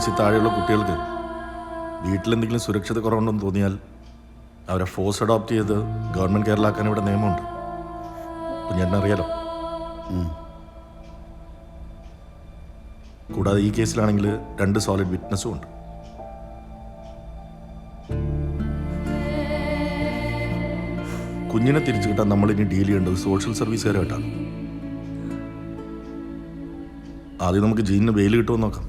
വയസ്സിൽ താഴെയുള്ള കുട്ടികൾക്ക് വീട്ടിലെന്തെങ്കിലും സുരക്ഷിത കുറവുണ്ടെന്ന് തോന്നിയാൽ അവരെ ഫോഴ്സ് അഡോപ്റ്റ് ചെയ്ത് ഗവൺമെൻറ് കെയറിലാക്കാൻ ഇവിടെ നിയമമുണ്ട്. കുഞ്ഞേട്ടനറിയാലോ. കൂടാതെ ഈ കേസിലാണെങ്കിൽ 2 സോളിഡ് വിറ്റ്നസ്സും ഉണ്ട്. കുഞ്ഞിനെ തിരിച്ചു കിട്ടാൻ നമ്മളിനി ഡീൽ ചെയ്യേണ്ടത് സോഷ്യൽ സർവീസുകാരായിട്ടാണ്. ആദ്യം നമുക്ക് ജീനിന് ബെയിൽ കിട്ടുമെന്ന് നോക്കാം.